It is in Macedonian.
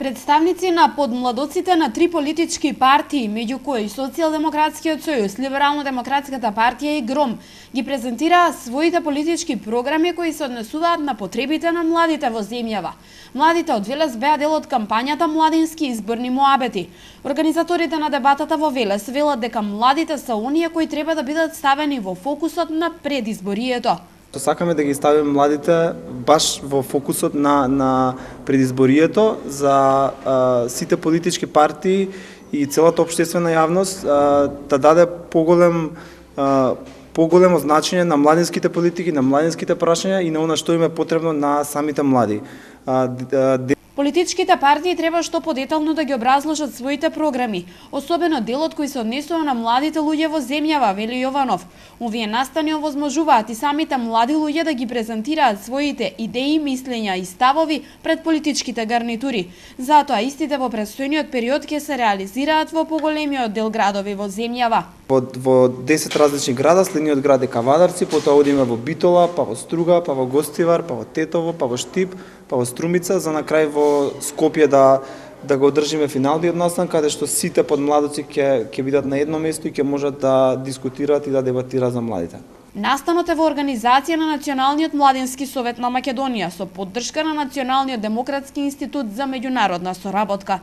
Представници на подмладоците на три политички партии, меѓу кои Социјалдемократскиот сојуз, Либерално-демократската партија и ГРОМ, ги презентираа своите политички програми кои се однесуваат на потребите на младите во земјава. Младите од Велес беа дел од кампањата Младински изборни муабети. Организаторите на дебатата во Велес велат дека младите се оние кои треба да бидат ставени во фокусот на предизборието. Сакаме да ги ставиме младите баш во фокусот на предизборието за сите политички партии и целата општествена јавност да даде поголемо значење на младинските политики, на младинските прашања и на она што им е потребно на самите млади. Политичките партии треба што подетално да ги образложат своите програми, особено делот кој се однесува на младите луѓе во земјава, вели Јованов. Овие настани овозможуваат и самите млади луѓе да ги презентираат своите идеи, мислења и ставови пред политичките гарнитури. Затоа истите во предстојниот период ќе се реализираат во поголемиот дел градови во земјава. Во 10 различни града, следниот град е Кавадарци, потоа одиме во Битола, па во Струга, па во Гостивар, па во Тетово, па во Штип, па во Струмица, за на крај во Скопје да го одржиме финалниот настан, каде што сите подмладоци ќе бидат на едно место и ќе можат да дискутираат и да дебатираат за младите. Настанот е во организација на Националниот младински совет на Македонија со поддршка на Националниот демократски институт за меѓународна соработка.